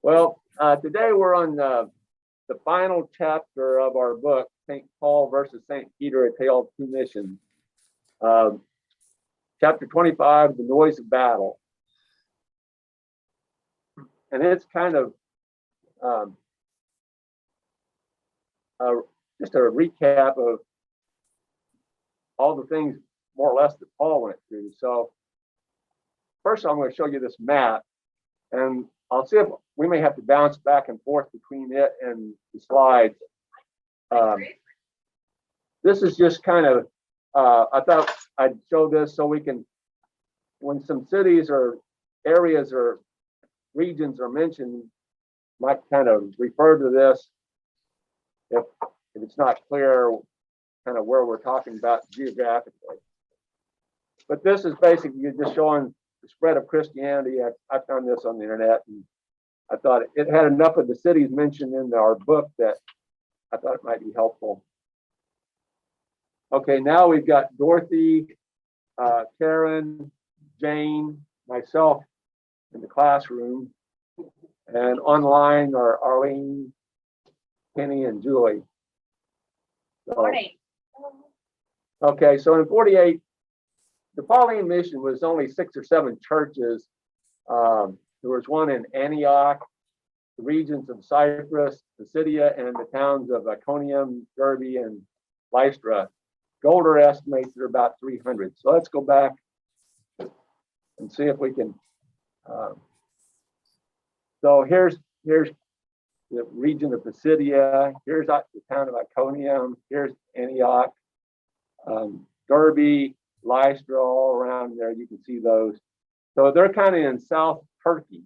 Today we're on the final chapter of our book, St. Paul versus St. Peter, A Tale of Two Missions. Chapter 25, The Noise of Battle. And it's kind of just a recap of all the things more or less that Paul went through. So first I'm going to show you this map, and I'll see if we may have to bounce back and forth between it and the slides. This is just kind of, I thought I'd show this so we can, when some cities or areas or regions are mentioned, might kind of refer to this if it's not clear kind of where we're talking about geographically. But this is basically just showing the spread of Christianity. I found this on the internet, and I thought it had enough of the cities mentioned in our book that I thought it might be helpful. Okay, now we've got Dorothy, Karen, Jane, myself in the classroom, and online are Arlene, Kenny, and Julie. Morning. Okay, so in 48, the Pauline mission was only 6 or 7 churches. There was one in Antioch, the regions of Cyprus, Pisidia, and the towns of Iconium, Derbe, and Lystra. Goulder estimates there are about 300. So let's go back and see if we can. So here's the region of Pisidia. Here's the town of Iconium. Here's Antioch, Derbe, Lystra, all around there. You can see those. So they're kind of in South Turkey.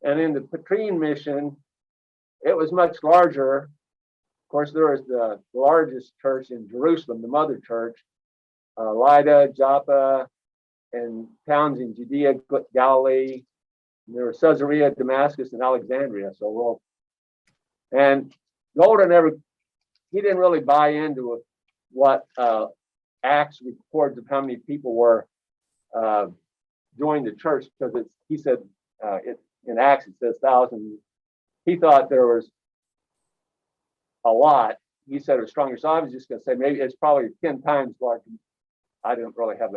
And in the Petrine mission, it was much larger. Of course, there was the largest church in Jerusalem, the mother church, Lydda, Joppa, and towns in Judea, Galilee. And there were Caesarea, Damascus, and Alexandria. And Goulder he didn't really buy into what Acts records of how many people were joined the church, because he said in Acts it says thousands. He thought there was a lot. He said it was stronger. So I was just going to say maybe it's probably 10 times larger. I didn't really have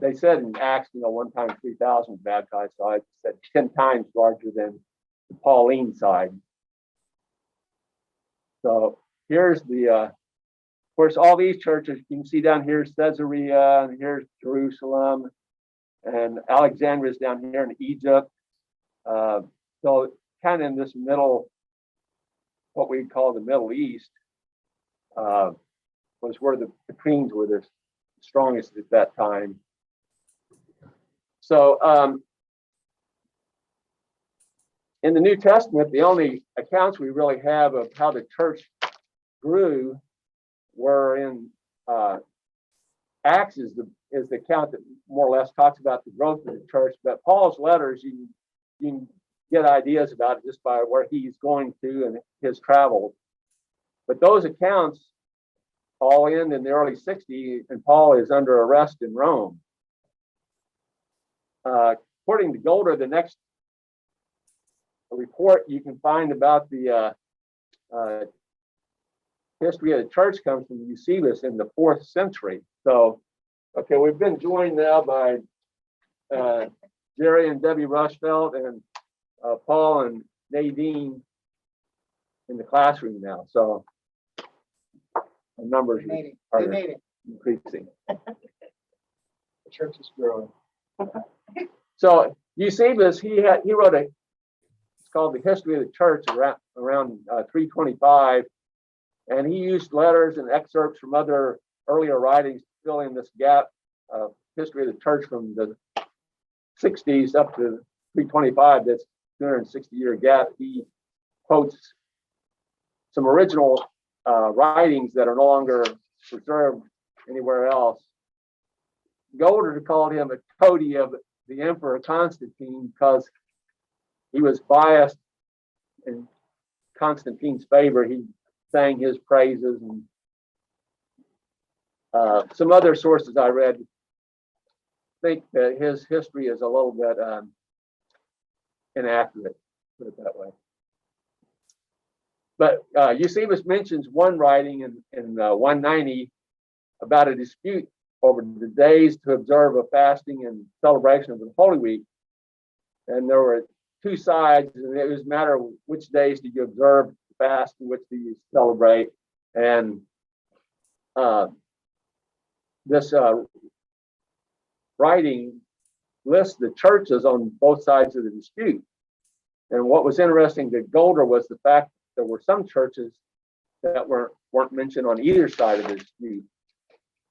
they said in Acts, one time 3,000 baptized. So I said 10 times larger than the Pauline side. So here's of course, all these churches, you can see down here, Caesarea, and here's Jerusalem, and Alexandria is down here in Egypt. So kind of in this middle, what we call the Middle East, was where the Petrines were the strongest at that time. So in the New Testament, the only accounts we really have of how the church grew were in Acts is the account that more or less talks about the growth of the church. But Paul's letters, you can get ideas about it just by where he's going to and his travels. But those accounts all end in the early 60s, and Paul is under arrest in Rome. According to Goulder, the next report you can find about the history of the church comes from Eusebius in the 4th century. So, okay, we've been joined now by Jerry and Debbie Rushfelt and Paul and Nadine in the classroom now. So the numbers are increasing. The church is growing. So Eusebius, he wrote it's called The History of the Church around 325, and he used letters and excerpts from other earlier writings to fill in this gap of history of the church from the 60s up to 325. That's 260-year gap. He quotes some original writings that are no longer preserved anywhere else. Goulder called him a toady of the Emperor Constantine because he was biased in Constantine's favor. He sang his praises, and some other sources I read think that his history is a little bit inaccurate, put it that way. But Eusebius mentions one writing in 190 about a dispute over the days to observe a fasting and celebration of the Holy Week. And there were two sides, and it was a matter of which days do you observe the fast and which do you celebrate. And this writing lists the churches on both sides of the dispute. And what was interesting to Goulder was the fact that there were some churches that weren't mentioned on either side of the dispute.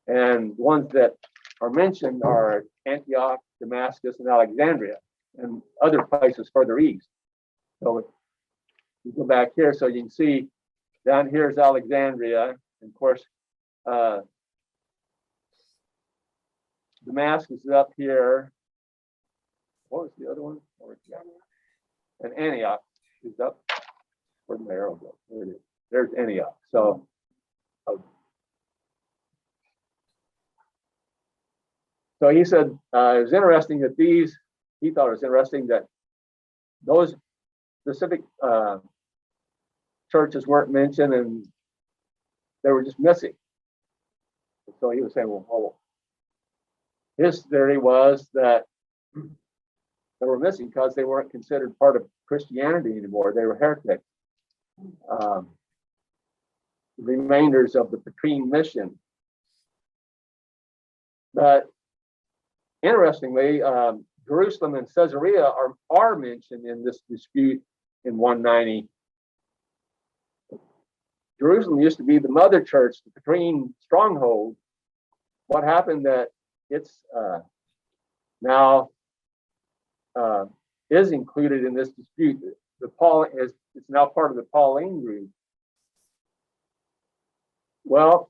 And ones that are mentioned are Antioch, Damascus, and Alexandria, and other places further east. So you go back here, so you can see down here is Alexandria, and of course, Damascus is up here. What was the other one? And Antioch is up. Where'd my arrow go? There it is. There's Antioch. So he said it was interesting that he thought it was interesting that those specific churches weren't mentioned and they were just missing. So he was saying, well, his theory was that they were missing because they weren't considered part of Christianity anymore. They were heretics. Remainders of the Petrine mission. But interestingly, Jerusalem and Caesarea are mentioned in this dispute in 190. Jerusalem used to be the mother church, the Petrine stronghold. What happened that it's now is included in this dispute. It's now part of the Pauline group. Well,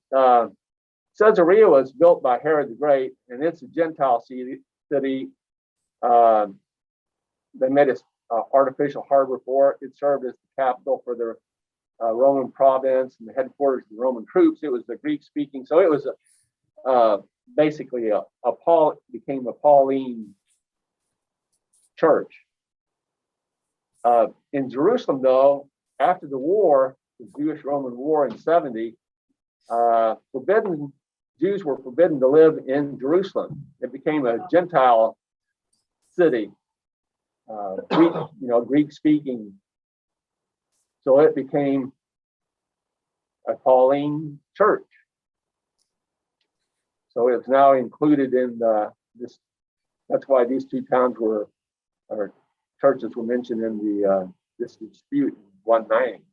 Caesarea was built by Herod the Great, and it's a Gentile city. They made an artificial harbor for it. It served as the capital for the Roman province and the headquarters of the Roman troops. It was the Greek-speaking, so it was basically became a Pauline church. In Jerusalem, though, after the war, the Jewish-Roman War in 70, Jews were forbidden to live in Jerusalem. It became a Gentile city, Greek-speaking. So it became a Pauline church. So it's now included in this. That's why these two towns or churches were mentioned in this dispute in 190.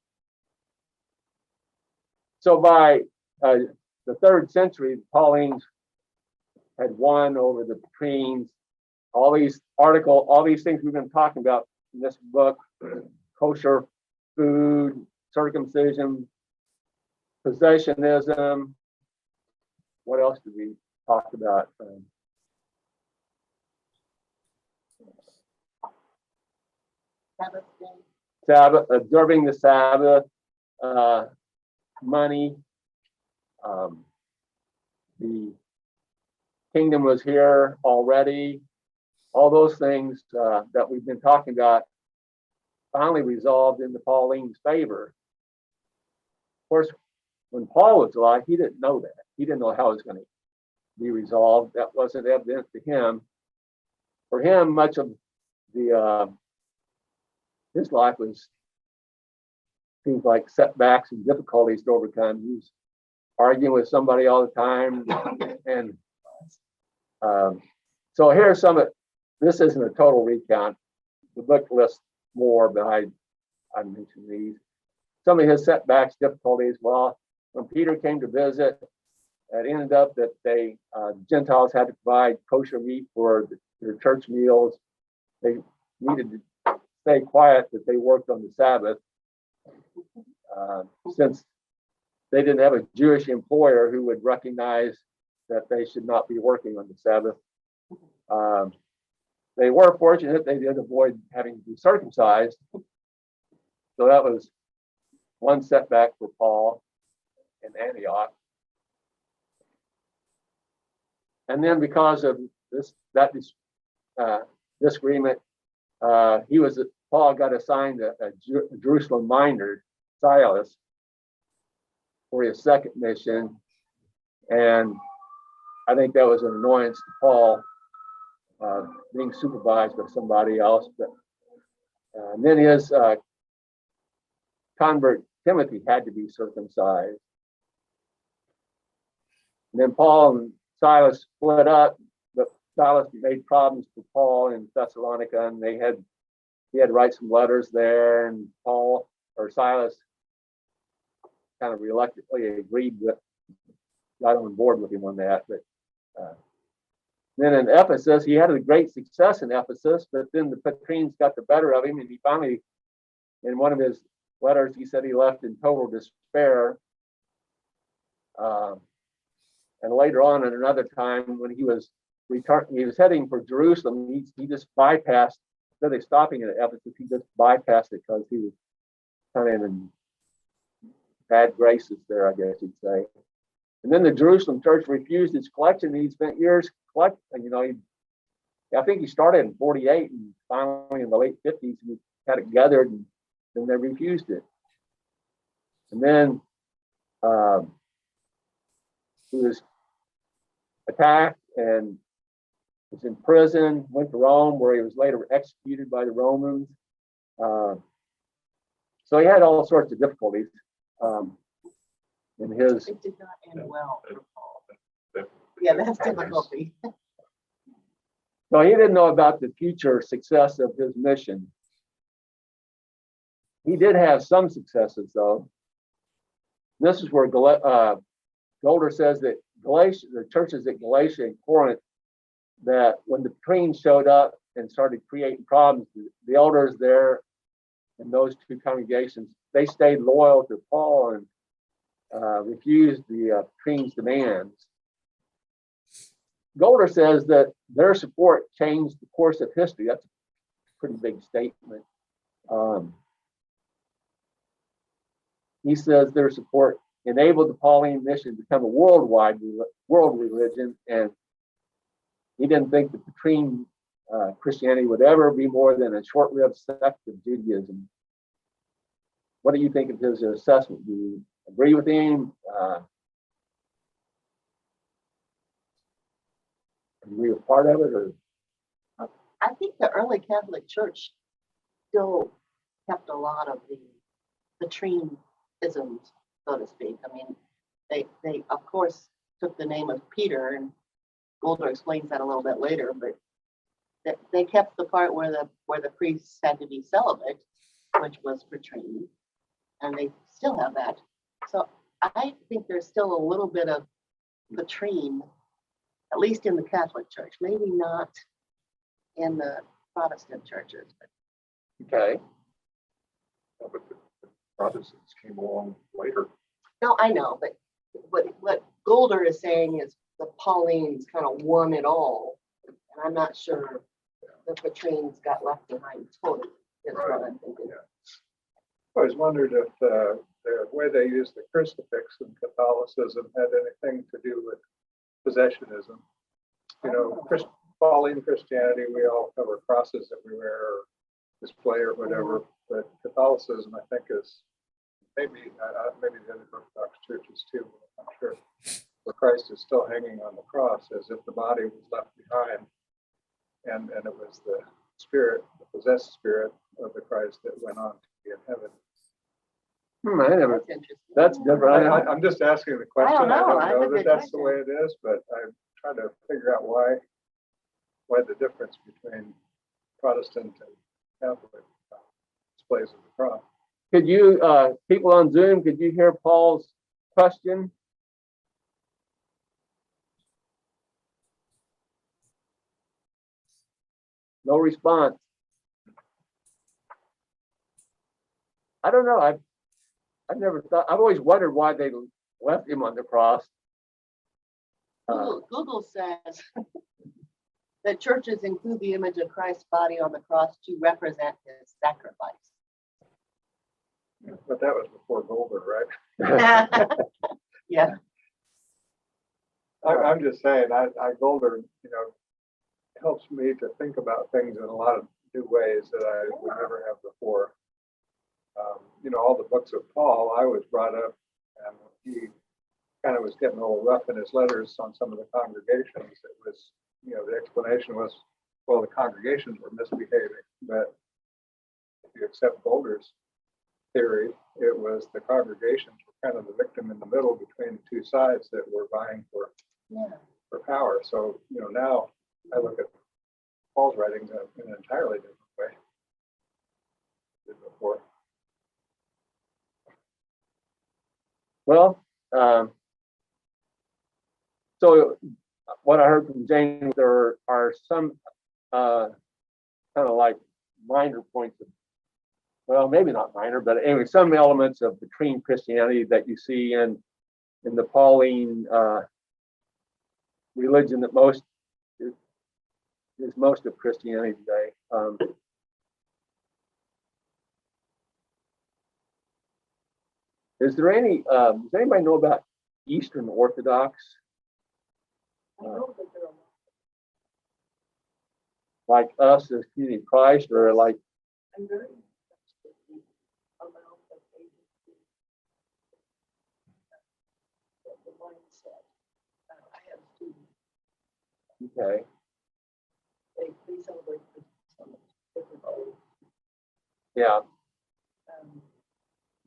So by the 3rd century, the Paulines had won over the Petrines. All these things we've been talking about in this book: kosher food, circumcision, possessionism. What else did we talk about? Sabbath, observing the Sabbath, money. The kingdom was here already. All those things that we've been talking about finally resolved in the Pauline's favor. Of course, when Paul was alive, he didn't know that. He didn't know how it was going to be resolved. That wasn't evident to him. For him, much of his life seems like setbacks and difficulties to overcome. He was arguing with somebody all the time, and so here's some of. This isn't a total recount. The book lists more, but I mentioned these. Some of his setbacks, difficulties. Well, when Peter came to visit, it ended up that Gentiles had to provide kosher meat for their church meals. They needed to stay quiet that they worked on the Sabbath, since they didn't have a Jewish employer who would recognize that they should not be working on the Sabbath. They were fortunate they did avoid having to be circumcised. So that was one setback for Paul in Antioch. And then because of disagreement, Paul got assigned a Jerusalem miner, Silas, for his second mission, and I think that was an annoyance to Paul, being supervised by somebody else. But and then his convert Timothy had to be circumcised. And then Paul and Silas split up, but Silas made problems for Paul in Thessalonica, and he had to write some letters there, and Paul or Silas kind of reluctantly got on board with him on that. But then in Ephesus, he had a great success in Ephesus, but then the Petrines got the better of him, and he finally, in one of his letters, he said he left in total despair. And later on, at another time, when he was heading for Jerusalem, he just bypassed, instead of stopping at Ephesus, he just bypassed it because he was kind of in bad graces there, I guess you'd say. And then the Jerusalem church refused his collection. He spent years collecting, I think he started in 48, and finally in the late 50s, he had it gathered, and then they refused it. And then he was attacked and was in prison, went to Rome, where he was later executed by the Romans. So he had all sorts of difficulties in his. It did not end well for Paul. Yeah, that's difficulty. So he didn't know about the future success of his mission. He did have some successes, though. This is where Goulder says that the churches at Galatia and Corinth, that when the Petrines showed up and started creating problems, the elders there in those two congregations, they stayed loyal to Paul and refused the Petrines' demands. Goulder says that their support changed the course of history. That's a pretty big statement. He says their support enabled the Pauline mission to become a world religion, and he didn't think the Petrine Christianity would ever be more than a short-lived sect of Judaism. What do you think of his assessment? Do you agree with him? Agree with part of it, or? I think the early Catholic Church still kept a lot of the Petrine-isms, so to speak. I mean, they of course took the name of Peter, and Goulder explains that a little bit later, but they kept the part where the priests had to be celibate, which was Petrine, and they still have that. So I think there's still a little bit of Petrine, at least in the Catholic Church, maybe not in the Protestant churches. Okay. But the Protestants came along later. No, I know, but what Goulder is saying is the Paulines kind of won it all, and I'm not sure the Petrines got left behind totally. Is what I'm thinking. Yeah. I always wondered if the way they used the crucifix in Catholicism had anything to do with possessionism. Pauline Christianity, we all cover crosses that we wear or display or whatever, but Catholicism, I think, is maybe the other Orthodox churches too, I'm sure, where Christ is still hanging on the cross as if the body was left behind, and it was the spirit, the possessed spirit of the Christ that went on to be in heaven. That's interesting. That's different. I'm just asking the question. I don't know. I don't know that that's the way it is, but I'm trying to figure out why the difference between Protestant and Catholic displays of the cross. Could you, people on Zoom, could you hear Paul's question? No response. I don't know. I've never thought. I've always wondered why they left him on the cross. Google says that churches include the image of Christ's body on the cross to represent his sacrifice. But that was before Goulder, right? Yeah. I'm just saying, I Goulder, helps me to think about things in a lot of new ways that I would never have before. All the books of Paul, I was brought up, and he kind of was getting a little rough in his letters on some of the congregations. It was, the explanation was, well, the congregations were misbehaving, but if you accept Goulder's theory, it was the congregations were kind of the victim in the middle between the two sides that were vying for power. So, now I look at Paul's writings in an entirely different way than before. Well, so what I heard from Jane, there are some kind of like minor points of, well, maybe not minor, but anyway, some elements of between Christianity that you see in the Pauline religion that is most of Christianity today. Is there any? Does anybody know about Eastern Orthodox? I know that there are Like us as Community of Christ, or like? I'm very impressed with the amount of agency, the mindset. I have students, Okay. they celebrate Christmas on a different way. Yeah.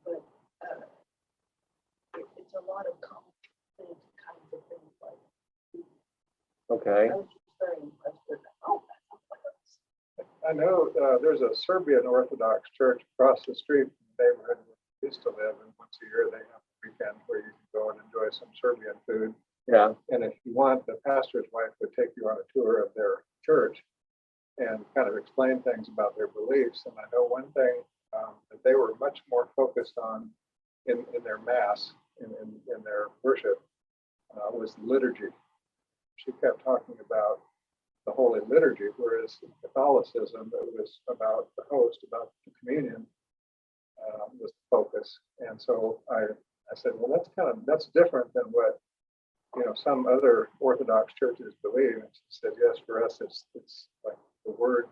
But it's a lot of complicated kinds of things like. Okay. I was just very impressed with that. Oh, that's I know there's a Serbian Orthodox church across the street from the neighborhood where we used to live, and once a year they have a weekend where you can go and enjoy some Serbian food. Yeah. And if you want, the pastor's wife would take you on a tour of their church and kind of explain things about their beliefs. And I know one thing that they were much more focused on in their mass, in their worship, was liturgy. She kept talking about the Holy Liturgy, whereas in Catholicism, it was about the host, about the communion, was the focus. And so I said, well, that's different than what some other Orthodox churches believe. And she said, yes, for us, it's like the Word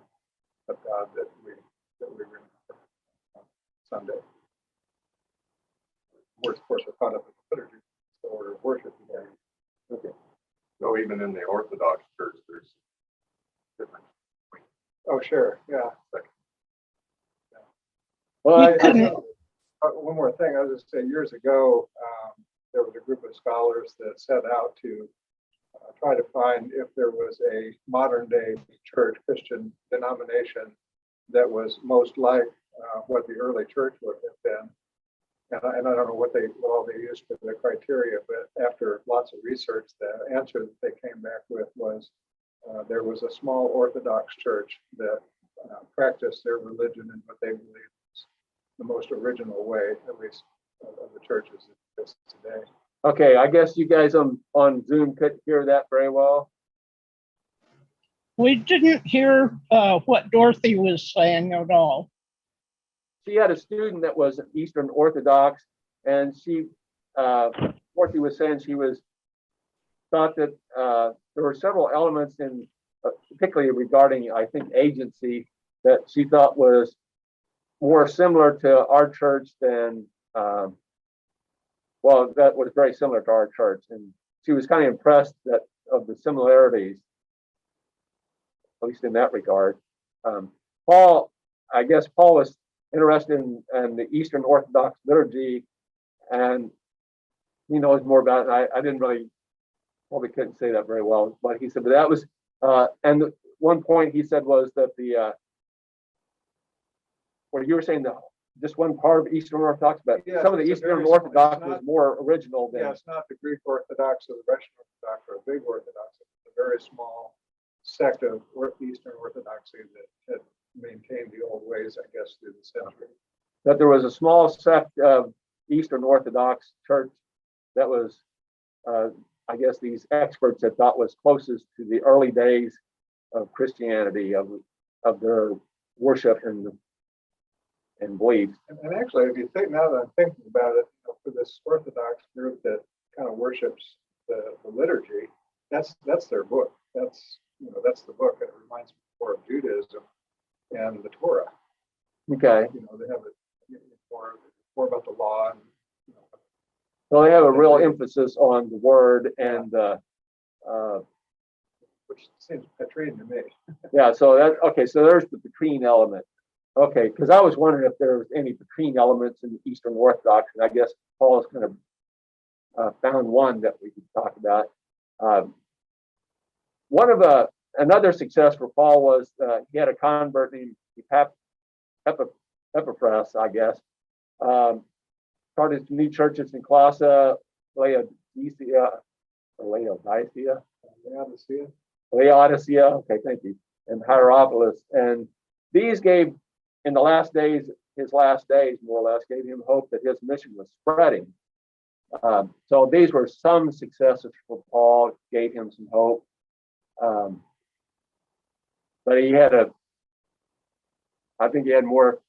of God that we remember on Sunday. Words, of course, are caught up in the liturgy, it's the order of worship. Okay. So even in the Orthodox Church, there's different. Oh, sure, yeah. Well, One more thing, I was just saying, years ago, there was a group of scholars that set out to try to find if there was a modern day church, Christian denomination that was most like what the early church would have been. And I don't know what all they used for the criteria, but after lots of research, the answer that they came back with was there was a small Orthodox church that practiced their religion in what they believed was the most original way, at least of the churches that exist today. okay, I guess you guys on Zoom couldn't hear that very well. We didn't hear what Dorothy was saying at all. She had a student that was Eastern Orthodox, and Dorothy was saying she thought that there were several elements in, particularly regarding, I think, agency, that she thought was more similar to our church than, that was very similar to our church, and she was kind of impressed of the similarities, at least in that regard. Paul was interested in the Eastern Orthodox liturgy, and he knows more about it. I didn't probably couldn't say that very well, but he said, but that was, and one point he said was that what you were saying, just one part of Eastern Orthodox, but Yeah, some of the it's a Eastern very small- Orthodox it's not- was more original than. Yeah, it's not the Greek Orthodox or the Russian Orthodox or the big Orthodox. It's a very small sect of Eastern Orthodoxy that had maintained the old ways, I guess, through the century. That there was a small sect of Eastern Orthodox church that was, I guess these experts had thought was closest to the early days of Christianity, of their worship and beliefs. And actually, if you think, now that I'm thinking about it, for this Orthodox group that kind of worships the liturgy, that's their book. That's that's the book. It reminds me more of Judaism and the Torah. Okay. They have it more about the law and, So they have a real emphasis on the word and which seems Petrine to me. yeah. So so there's the Petrine element. Okay, because I was wondering if there was any Petrine elements in the Eastern Orthodox, and I guess Paul has kind of found one that we could talk about. One of another success for Paul was he had a convert named Epaphras, I guess. Started some new churches in Colossae, Laodicea. Okay, thank you, and Hierapolis, and these gave in the last days, his last days, more or less, gave him hope that his mission was spreading. So these were some successes for Paul, gave him some hope. But I think he had more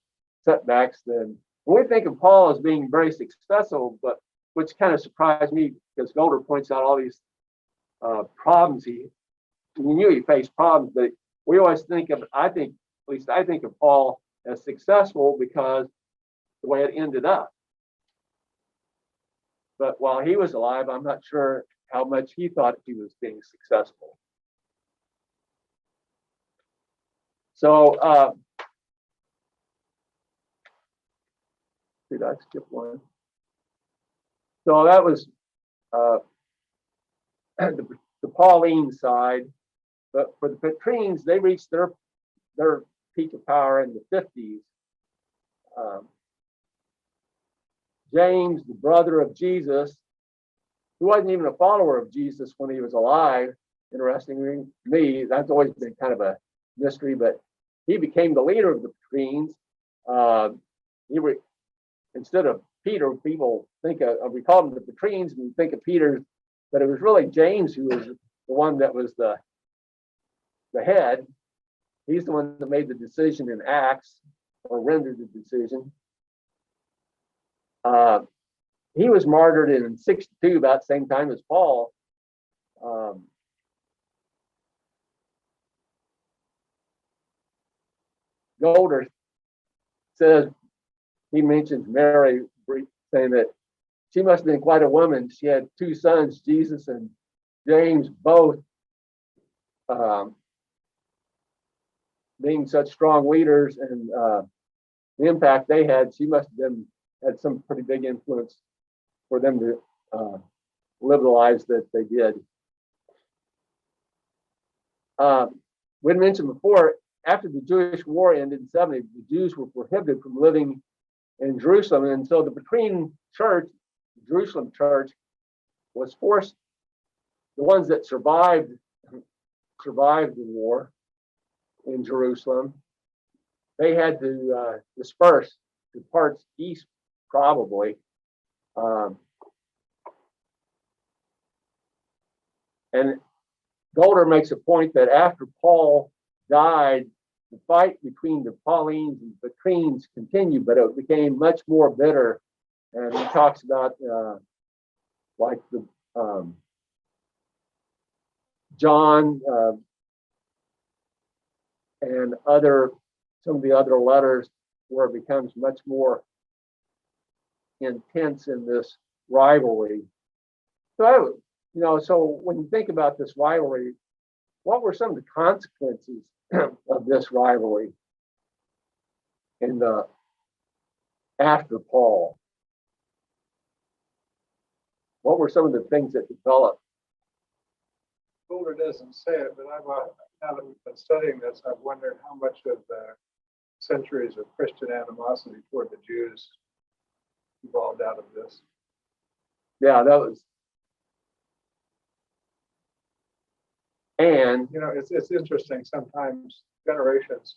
setbacks than, when we think of Paul as being very successful, but which kind of surprised me because Goulder points out all these problems. We knew he faced problems, but we always think of, at least I think of Paul as successful because the way it ended up. But while he was alive, I'm not sure how much he thought he was being successful. So, did I skip one? So that was the Pauline side, but for the Petrines, they reached their peak of power in the 50s. James, the brother of Jesus, who wasn't even a follower of Jesus when he was alive, interestingly to me, that's always been kind of a mystery, but he became the leader of the Petrines. Instead of Peter, people think we call them the Petrines, and we think of Peter, but it was really James who was the one that was the head. He's the one that made the decision in Acts, or rendered the decision. He was martyred in 62, about the same time as Paul. Goulder says, he mentions Mary, saying that she must have been quite a woman. She had two sons, Jesus and James, both being such strong leaders, and the impact they had, she must have had some pretty big influence for them to live the lives that they did. We mentioned before, after the Jewish war ended in 70, the Jews were prohibited from living in Jerusalem, and so the Petrine church, the Jerusalem church, was forced. The ones that survived the war in Jerusalem, they had to disperse to parts east, probably. And Goulder makes a point that after Paul died, the fight between the Paulines and Petrines continued, but it became much more bitter. And he talks about like the John and some of the other letters where it becomes much more intense in this rivalry. So, so when you think about this rivalry, what were some of the consequences of this rivalry in the after Paul? What were some of the things that developed? Goulder doesn't say it, but now that we've been studying this, I've wondered how much of the centuries of Christian animosity toward the Jews evolved out of this. Yeah, that was. And it's interesting. Sometimes generations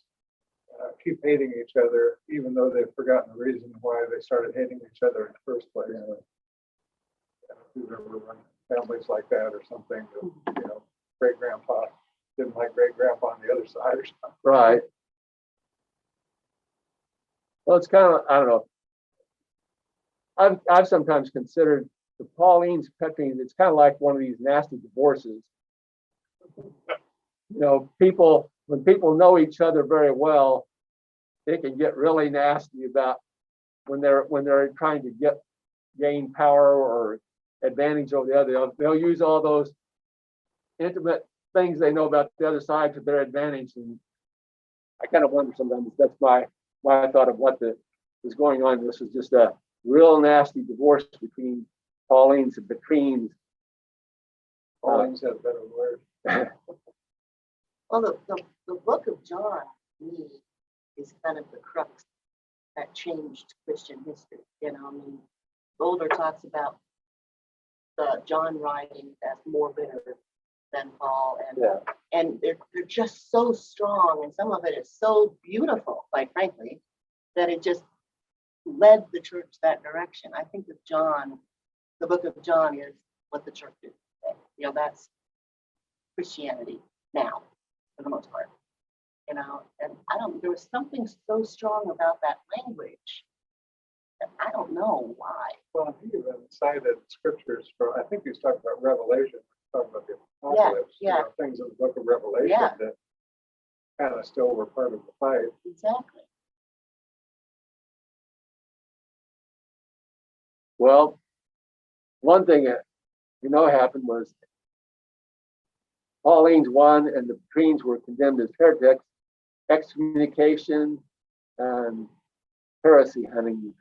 keep hating each other, even though they've forgotten the reason why they started hating each other in the first place. If you've ever run families like that or something, great grandpa didn't like great grandpa on the other side or something. Right. Well, it's kind of, I don't know. I've sometimes considered the Paulines, Petrines, it's kind of like one of these nasty divorces. you know, when people know each other very well, it can get really nasty about when they're trying to gain power or advantage over the other. They'll use all those intimate things they know about the other side to their advantage. And I kind of wonder sometimes if that's my thought of what is going on. This is just a real nasty divorce between Paulines and Petrines. Pauline's had a better word. Well, the book of John, to me, is kind of the crux that changed Christian history. You know, I mean, Goulder talks about John writing as more bitter than Paul, and they're just so strong, and some of it is so beautiful, quite frankly, that it just led the church that direction. I think that John, the book of John, is what the church is today. You know, that's Christianity now, for the most part. You know, and there was something so strong about that language that I don't know why. Well, he even cited scriptures from, I think he's talking about Revelation, talking about the apocalypse, yeah. You know, things in the book of Revelation Yeah. that kind of still were part of the fight. Exactly. Well, one thing that happened was Paulines won and the Petrines were condemned as heretics. Excommunication and heresy hunting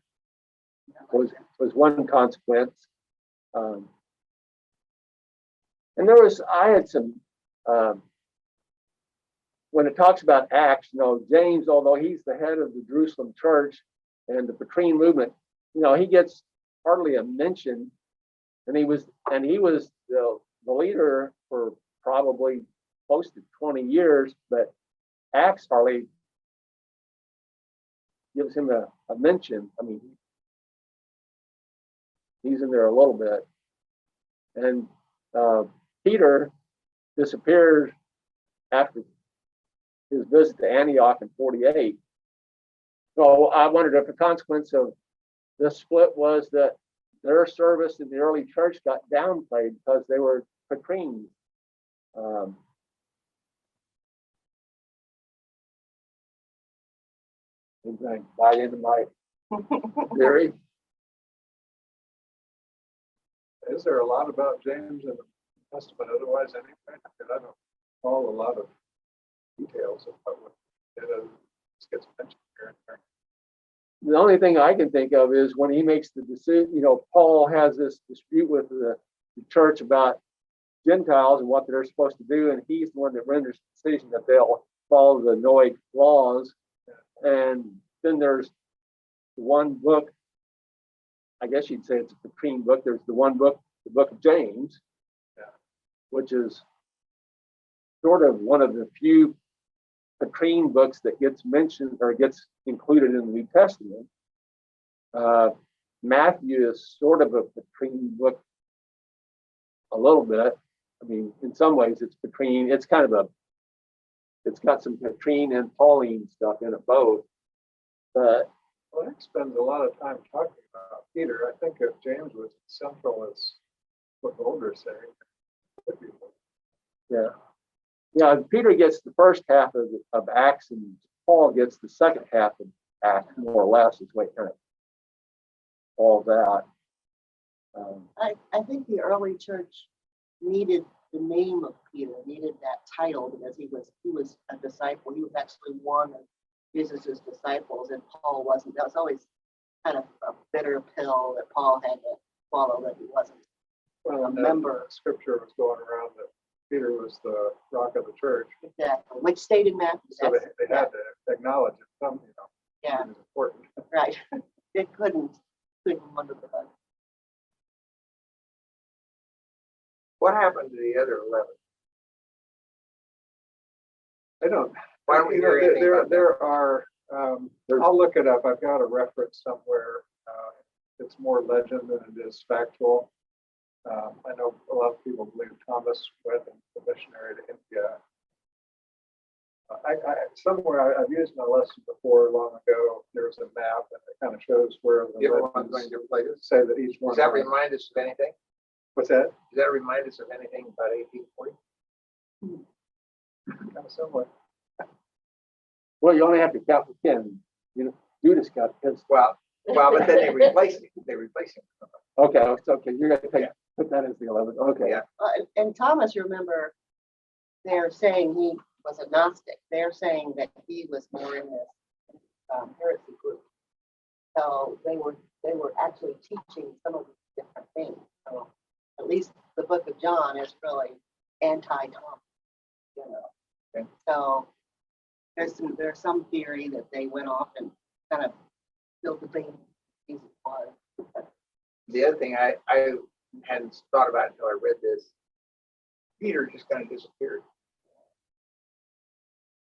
was one consequence. And I had some, when it talks about Acts, James, although he's the head of the Jerusalem church and the Petrine movement, he gets hardly a mention. And he was the leader for probably close to 20 years, but Acts hardly gives him a mention. I mean, he's in there a little bit. And Peter disappeared after his visit to Antioch in 48. So I wondered if the consequence of this split was that their service in the early church got downplayed because they were Petrines. Anything buy into my theory? Is there a lot about James in the Testament otherwise anyway? Because I don't follow a lot of details about what this gets mentioned here and there. The only thing I can think of is when he makes the decision, Paul has this dispute with the church about Gentiles and what they're supposed to do, and he's the one that renders the decision that they'll follow the Noahic laws. And then there's one book, I guess you'd say it's a Petrine book. There's the one book, the book of James, which is sort of one of the few Petrine books that gets mentioned or gets included in the New Testament. Matthew is sort of a Petrine book a little bit. I mean, in some ways it's Petrine. It's got some Petrine and Pauline stuff in it both. But Nick spends a lot of time talking about Peter. I think if James was as central as what Goulder is saying, it would be. Yeah, Peter gets the first half of Acts, and Paul gets the second half of Acts, more or less, is what kind of all that. I think the early church needed the name of Peter, needed that title because he was a disciple. He was actually one of Jesus' disciples, and Paul wasn't. That was always kind of a bitter pill that Paul had to swallow, that he wasn't a member. Scripture was going around that Peter was the rock of the church. Exactly, which stayed in Matthew. So they had to acknowledge it. Yeah, it was important. right. It couldn't wonder the bug. What happened to the other 11? I don't. Why don't we hear anything about that? There are. I'll look it up. I've got a reference somewhere. It's more legend than it is factual. I know a lot of people believe Thomas went as a missionary to India. Somewhere I've used my lesson before long ago. There's a map and it kind of shows where the Everyone's legends going to different places. say that each one. Does that remind us of anything? What's that? Does that remind us of anything about 1840? kind of similar. Well, you only have to count to 10. You know, Judas got his. Well, but then they replace him. They replace him. Okay, it's okay. You're gonna put that as the 11th. Okay. Yeah. And Thomas, remember, they're saying he was a Gnostic. They're saying that he was more in this heresy group. So they were actually teaching some of these different things. So at least the book of John is really anti-Thomas, you know. Okay. So there's some theory that they went off and kind of built the thing Jesus was. The other thing I hadn't thought about until I read this, Peter just kind of disappeared.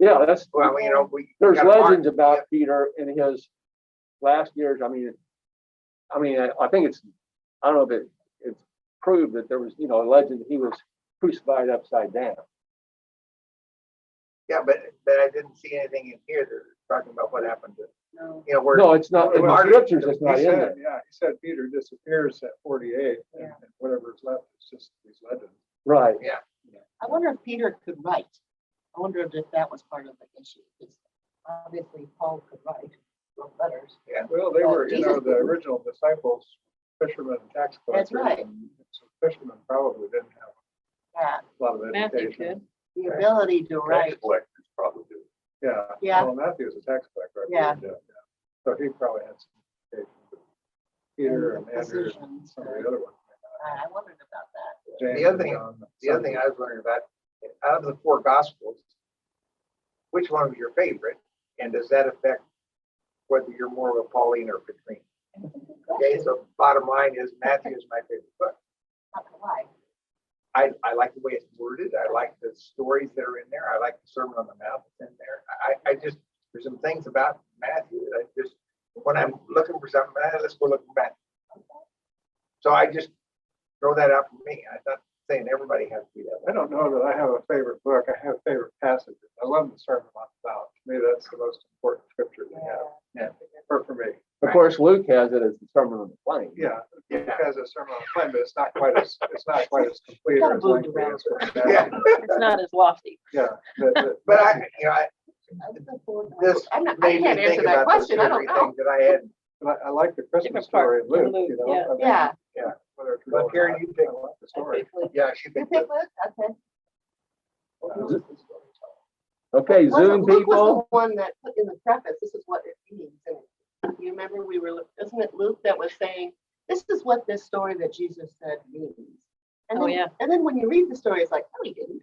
Yeah, that's. Well, you know, There's got a mark. legends about Peter in his last years. I mean, I think it's. I don't know if it's proved that there was, you know, a legend that he was crucified upside down. Yeah, but I didn't see anything in here that talking about what happened to, No. you know, where. No, it's not in the Marty- scriptures. It's not He in said, there. yeah, he said Peter disappears at 48, Yeah. and whatever's left is just these legends. Right. I wonder if Peter could write. I wondered if that was part of the issue. Because obviously Paul could write, wrote letters. Well, they But were, you know, Jesus the didn't. original disciples, fishermen and tax collectors. That's right. and so fishermen probably didn't have Yeah, a lot of Matthew education. could. the ability to Tax write. collectors probably do. Yeah. Yeah. Well, Matthew was a tax collector. I Yeah. believe, So he probably had some education. But Peter And and Andrew and positions, some of the other ones. I wondered about that. James The other and thing- John, The other thing I was wondering about, out of the four gospels, which one was your favorite? And does that affect whether you're more of a Pauline or Petrine? Okay, so bottom line is Matthew is my favorite book. Not gonna lie. I like the way it's worded. I like the stories that are in there. I like the Sermon on the Mount that's in there. I just, there's some things about Matthew that I just, when I'm looking for something, let's go look at Matthew. So I just throw that out for me. I'm not saying everybody has to be that way. I don't know that I have a favorite book. I have favorite passages. I love the Sermon on the Mount. To me, that's the most important scripture we have. Yeah. Or for me. Of course, Luke has it as the Sermon on the Plain. Yeah, Yeah. it has a Sermon on the Plain, but it's not quite as complete Gotta or as move lengthy around. as what Yeah. It's not as lofty. Yeah. But I this I made me can't answer think that about those question. I don't three know. things that I had. But I like the Christmas Different part story in Luke, in Luke, you know. yeah. I mean, Yeah. Yeah. Whether it's But real or Karen, not, you pick- I like the story. Yeah, she You picked pick it. Luke? Okay. Okay, Wasn't- Zoom Luke was people. the one that put in the preface, this is what it means. And you remember isn't it Luke that was saying, this is what this story that Jesus said means. And Oh, then, yeah. And then when you read the story, it's like, no, he didn't.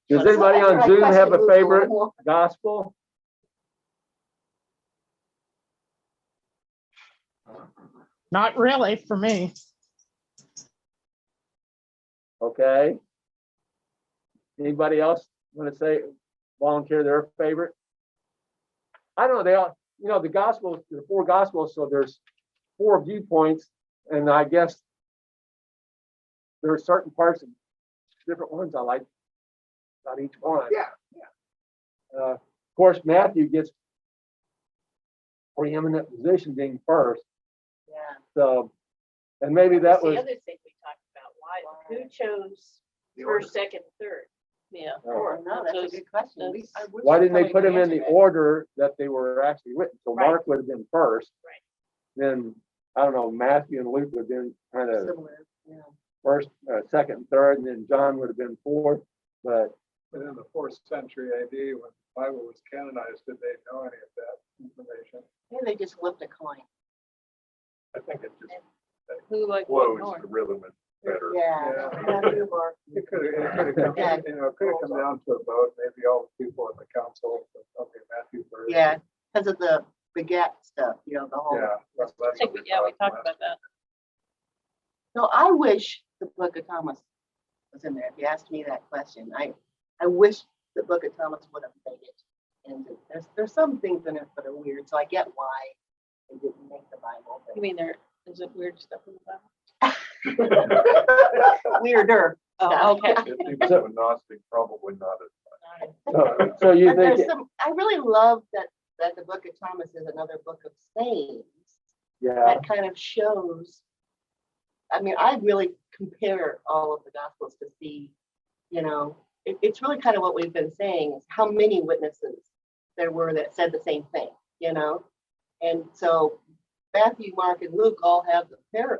Does anybody After on I Zoom have questioned a Luke favorite little more, gospel? Not really for me. Okay. Anybody else want to say, volunteer their favorite? I don't know, they all, you know, the gospels, the four gospels, so there's four viewpoints, and I guess there are certain parts of different ones I like about each one. Yeah. Of course, Matthew gets preeminent position being first, Yeah. so, and maybe that was, The other thing we talked about, who chose The order. first, second, third? Yeah. Oh, no, that's Those- a good question. those- I wish why didn't they somebody put could them in the answer that. order that they were actually written? So Right. Mark would have been first. Right. Then, I don't know, Matthew and Luke would have been kind of Similar, yeah. first, second, and third, and then John would have been fourth. But But in the 4th century AD, when the Bible was canonized, did they know any of that information? Maybe they just flipped a coin. I think it just Who liked what flows more? the rhythm is better. Yeah. Yeah. Matthew, Mark. It could have come, Yeah. you know, it could have come down to a vote, maybe all the people in the council, okay, Matthew first. Yeah, because of the begat stuff, you know, the whole. Yeah. that's I think, what we talked last about that. So I wish the Book of Thomas was in there. If you asked me that question, I wish the Book of Thomas would have made it. And there's some things in it that are weird, so I get why they didn't make the Bible. You mean is it weird stuff in the Bible? but weirder. Oh, stuff. okay. If he was a Gnostic, probably not as so you But there's think, some, I really love that the Book of Thomas is another book of sayings yeah, that kind of shows. I mean, I really compare all of the Gospels to see You know, it's really kind of what we've been saying is how many witnesses there were that said the same thing, you know? And so Matthew, Mark, and Luke all have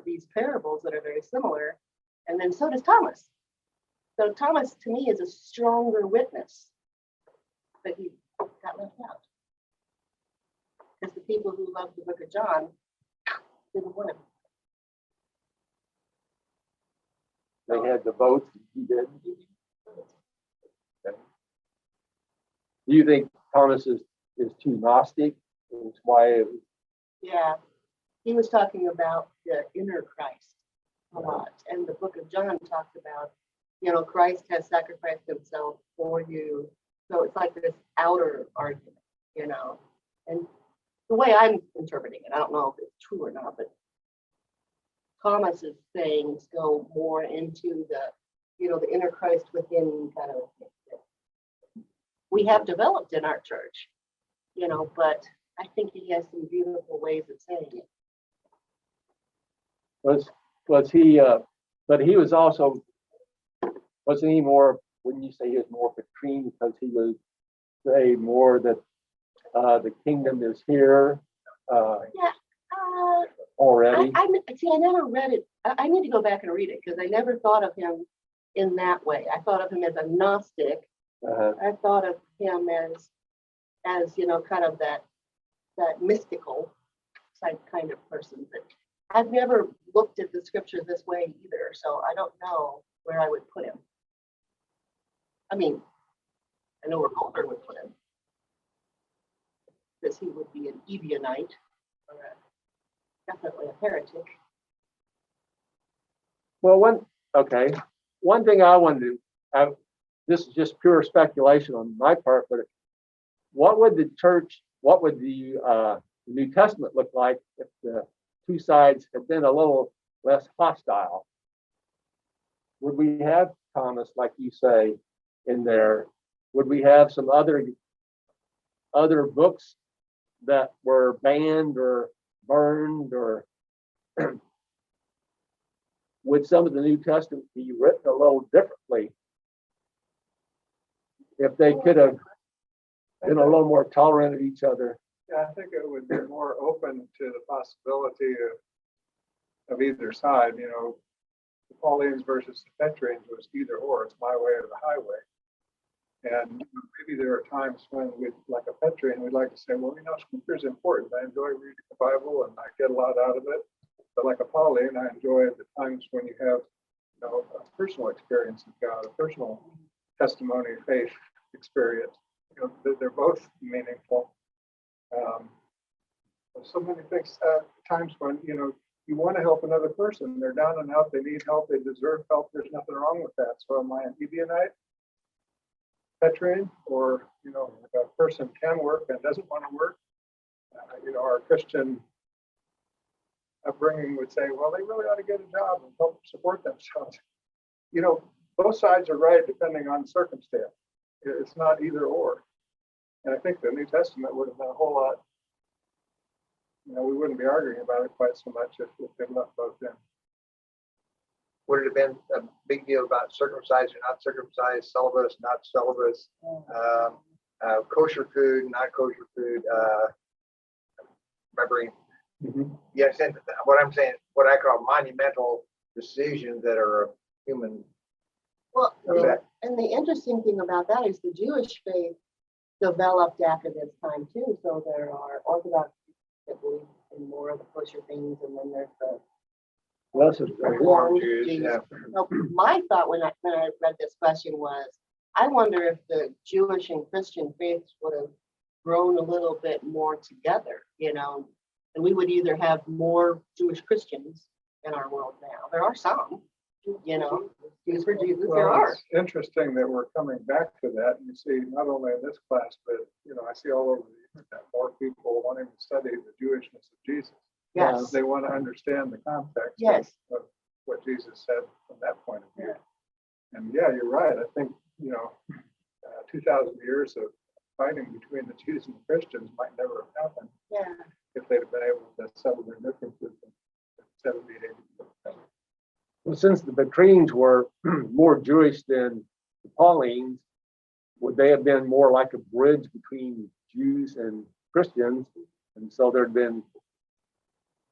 these parables that are very similar. And then so does Thomas. So Thomas, to me, is a stronger witness, but he got left out. Because the people who loved the book of John didn't want him. They had the votes, he didn't. Okay. Do you think Thomas is too Gnostic? That's why it was, Yeah, he was talking about the inner Christ a lot. And the book of John talked about, you know, Christ has sacrificed himself for you. So it's like this outer argument, you know. And the way I'm interpreting it, I don't know if it's true or not, but Thomas's sayings go more into the, you know, the inner Christ within kind of we have developed in our church, you know, but I think he has some beautiful ways of saying it. was he, but he was also, wasn't he more, wouldn't you say he was more Petrine because he was say more that the kingdom is here Yeah. already? I never read it. I need to go back and read it because I never thought of him in that way. I thought of him as a Gnostic. I thought of him as you know, kind of that mystical type kind of person. But I've never looked at the scripture this way either, so I don't know where I would put him. I mean, I know where Goulder would put him, because he would be an Ebionite, or definitely a heretic. Well, one thing I wanted to, this is just pure speculation on my part, but what would the New Testament look like if the two sides had been a little less hostile? Would we have Thomas, like you say, in there? Would we have some other books that were banned or burned, or would some of the New Testament be written a little differently if they could have been a little more tolerant of each other? Yeah, I think it would be more open to the possibility of either side, you know, the Paulians versus the Petrines was either or, it's my way or the highway. And maybe there are times when we'd, like a Petrine, we'd like to say, well, you know, scripture is important. I enjoy reading the Bible and I get a lot out of it. But like a Pauline, I enjoy the times when you have, you know, a personal experience of God, a personal testimony, faith experience. You know, they're both meaningful. So many things, times when, you know, you want to help another person. They're down and out. They need help. They deserve help. There's nothing wrong with that. So am I an Ebionite, Petrine, or, you know, a person can work and doesn't want to work? You know, our Christian upbringing would say, well, they really ought to get a job and help support themselves. You know, both sides are right depending on circumstance. It's not either or. And I think the New Testament would have been a whole lot, you know, we wouldn't be arguing about it quite so much if they left both in. Would it have been a big deal about circumcised or not circumcised, celibate, not celibate, kosher food, not kosher food? Remembering, you understand what I'm saying? What I call monumental decisions that are of human Well, effect. and the interesting thing about that is the Jewish faith developed after this time too. So there are Orthodox that believe in more of the kosher things, and then there's the Reformed Jews, yeah. So my thought when I read this question was, I wonder if the Jewish and Christian faiths would have grown a little bit more together, you know, and we would either have more Jewish Christians in our world now. There are some, you know, Jews for Jesus, there are. It's interesting that we're coming back to that. You see, not only in this class, but, you know, I see all over the internet more people wanting to study the Jewishness of Jesus. Yes. They want to understand the context Yes. of what Jesus said from that point of view. And yeah, you're right. I think, you know, 2,000 years of fighting between the Jews and the Christians might never have happened Yeah. if they'd have been able to settle their differences in 70, 80. Well, since the Petrines were more Jewish than the Pauline, would they have been more like a bridge between Jews and Christians? And so there'd been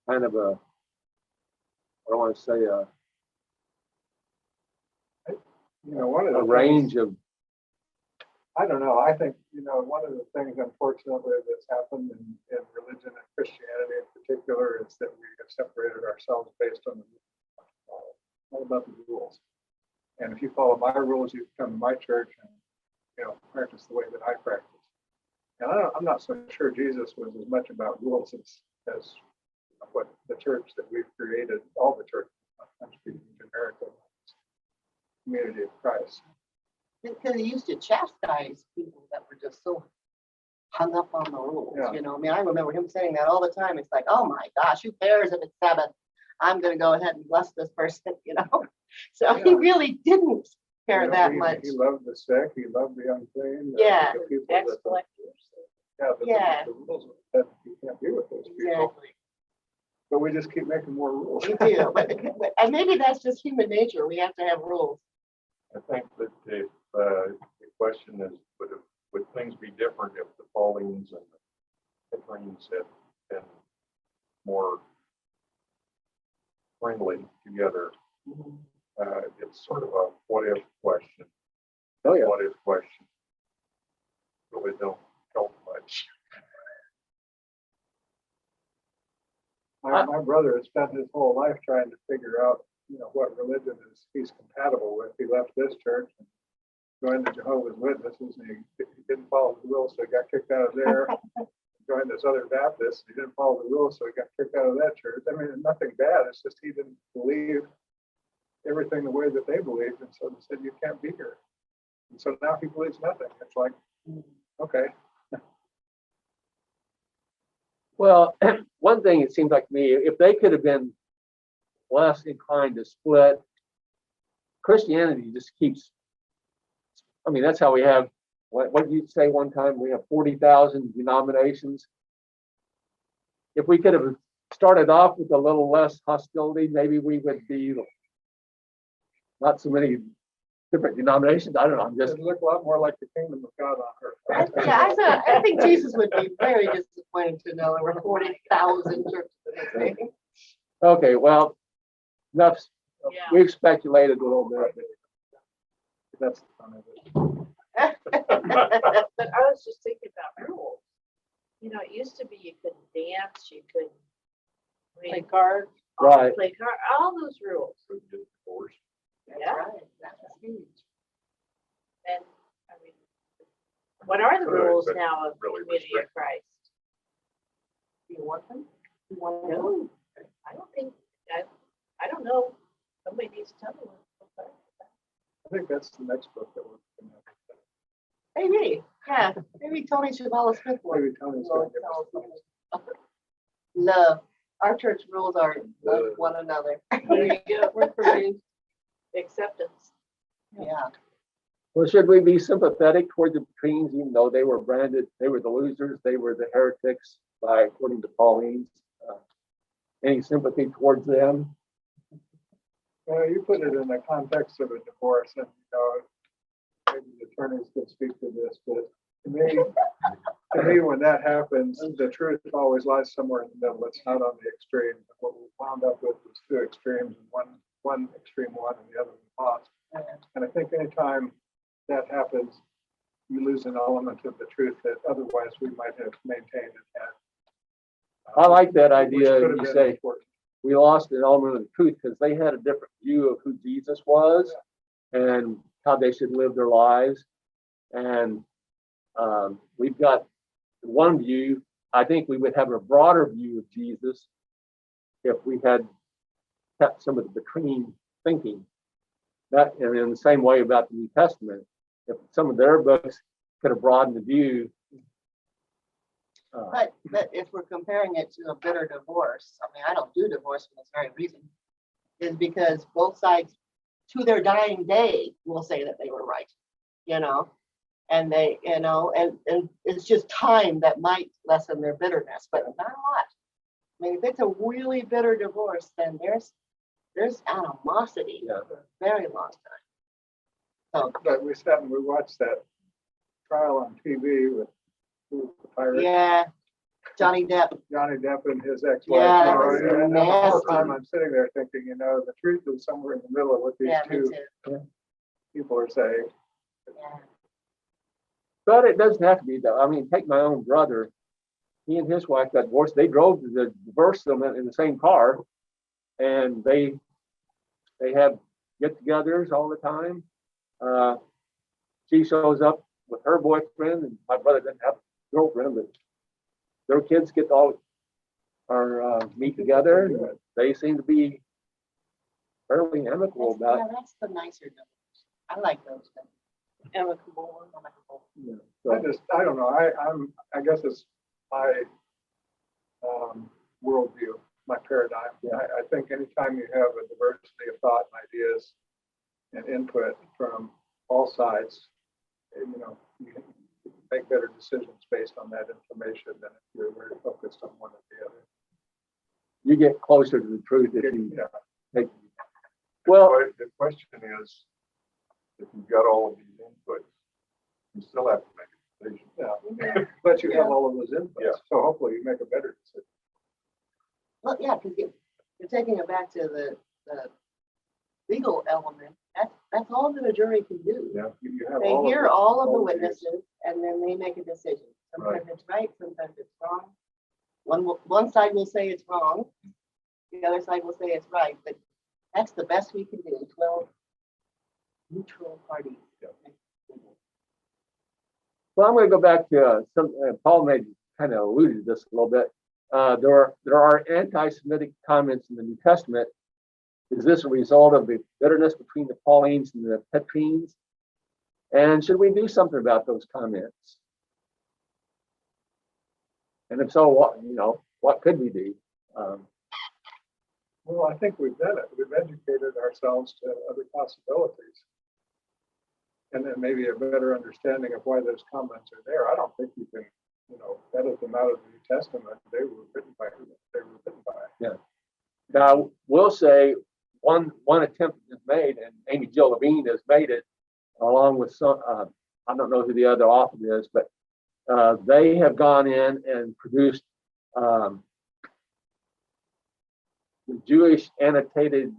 kind of a, I don't want to say One of a the range of, I don't know. I think, one of the things, unfortunately, that's happened in religion and Christianity in particular is that we have separated ourselves based on the all about the rules. And if you follow my rules, you come to my church and, practice the way that I practice. And I'm not so sure Jesus was as much about rules as what the church that we've created, all the churches, I'm speaking generically, community of Christ. Because he used to chastise people that were just so hung up on the rules, Yeah. I mean, I remember him saying that all the time. It's like, oh my gosh, who cares if it's Sabbath? I'm gonna go ahead and bless this person, So he Yeah. really didn't care that much. He loved the sick, he loved the unclean. Yeah. The people Tax that, collectors. Yeah. the rules that you can't be with those people. Exactly. But we just keep making more rules. We do, and maybe that's just human nature. We have to have rules. I think that if, the question is, would things be different if the Paulines and the Petreens had been more friendly together? It's sort of a what if question. oh yeah. What if question. Really don't help much. My brother has spent his whole life trying to figure out, what religion he's compatible with. He left this church and joined the Jehovah's Witnesses, and he didn't follow the rules, so he got kicked out of there. Joined this other Baptist, he didn't follow the rules, so he got kicked out of that church. I mean, nothing bad. It's just he didn't believe everything the way that they believed, and so they said, you can't be here. And so now he believes nothing. It's like, okay. Well, one thing it seems like to me, if they could have been less inclined to split, Christianity just keeps, I mean, that's how we have, what did you say one time? We have 40,000 denominations. If we could have started off with a little less hostility, maybe we would be not so many different denominations. I don't know. I'm just, It look a lot more like the kingdom of God on earth. Yeah, I think Jesus would be very disappointed to know there were 40,000 churches in his name. okay, well, enough. Yeah. We've speculated a little bit. That's the fun of it. But I was just thinking about rules. It used to be you couldn't dance, you couldn't play cards. Right. Play card, all those rules. Divorce. That's Yeah. right. That's huge. And I mean, what are the Right, rules but now of really Community of restrict. Christ? Do you want them? You want them? No, I don't think, I don't know. Somebody needs to tell me. I think that's the next book that we're going to have. Maybe, yeah. Maybe Tony Chavala Smith will. Maybe Tony's going to give us the next. Love. Our church rules are love one another. There you go. We're pretty acceptance. Yeah. Well, should we be sympathetic toward the Petreens, even though they were branded, they were the losers, they were the heretics, according to Pauline? Any sympathy towards them? You put it in the context of a divorce, and maybe the attorneys could speak to this, but to me, when that happens, the truth always lies somewhere in the middle. It's not on the extreme. What we wound up with was two extremes, and one extreme won and the other one lost. And I think anytime that happens, you lose an element of the truth that otherwise we might have maintained and had. I like that Which idea. could have You been say important. we lost an element of the truth because they had a different view of who Jesus was and how they should live their lives. And we've got one view. I think we would have a broader view of Jesus if we had kept some of the Petrine thinking. That, and in the same way about the New Testament, if some of their books could have broadened the view. But if we're comparing it to a bitter divorce, I mean, I don't do divorce for this very reason, is because both sides to their dying day will say that they were right, and they, and it's just time that might lessen their bitterness, but not a lot. I mean, if it's a really bitter divorce, then there's animosity Yeah. for a very long time. But we sat and we watched that trial on TV with who was the pirate, Yeah, Johnny Depp. Johnny Depp and his ex-wife. Yeah, you know, it was and the whole time nasty. I'm sitting there thinking, the truth is somewhere in the middle of what these Yeah, me two too. people are saying. Yeah. But it doesn't have to be though. I mean, take my own brother. He and his wife got divorced. They drove to the divorce settlement in the same car, and they have get-togethers all the time. She shows up with her boyfriend, and my brother doesn't have a girlfriend, but their kids get all meet together. And they seem to be fairly amicable about Yeah, that's the nicer number. I like those. Amicable. it. I don't know. I guess it's my worldview, my paradigm. Yeah. I think anytime you have a diversity of thought and ideas and input from all sides, you can make better decisions based on that information than if you're very focused on one or the other. You get closer to the truth if you Yeah. take. Well, The question is, if you've got all of these inputs, you still have to make a decision. Yeah. But you have all of those inputs, Yeah. so hopefully you make a better decision. Well, yeah, because you're taking it back to the legal element. That's all that a jury can do. Yeah. You have They all of hear the- all of the all these. witnesses and then they make a decision. Sometimes Right. it's right, sometimes it's wrong. One side will say it's wrong, the other side will say it's right, but that's the best we can do, 12 neutral parties. Well, I'm going to go back to Paul made kind of alluded to this a little bit. There are anti-Semitic comments in the New Testament. Is this a result of the bitterness between the Paulines and the Petrines? And should we do something about those comments? And if so, what could we do? Well, I think we've done it. We've educated ourselves to other possibilities. And then maybe a better understanding of why those comments are there. I don't think you can, edit them out of the New Testament. They were written by who they were written by. Yeah. Now, we'll say one attempt is made, and Amy Jill Levine has made it, along with some, I don't know who the other author is, but they have gone in and produced the Jewish annotated,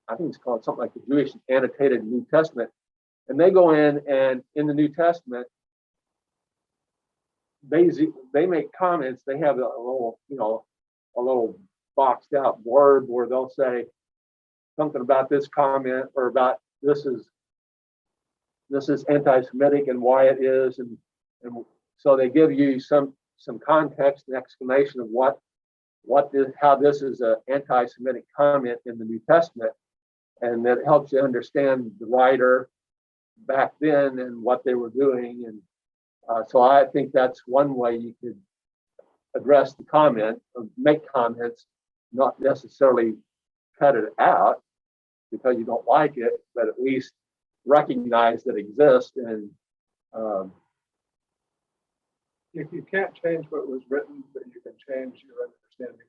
I think it's called something like the Jewish annotated New Testament. And they go in and in the New Testament, they make comments. They have a little boxed out blurb where they'll say something about this comment or about this is anti-Semitic and why it is, and so they give you some context and explanation of how this is an anti-Semitic comment in the New Testament, and that helps you understand the writer back then and what they were doing. And so I think that's one way you could address the comment, or make comments, not necessarily cut it out because you don't like it, but at least recognize that it exists. And You can't change what was written, but you can change your understanding,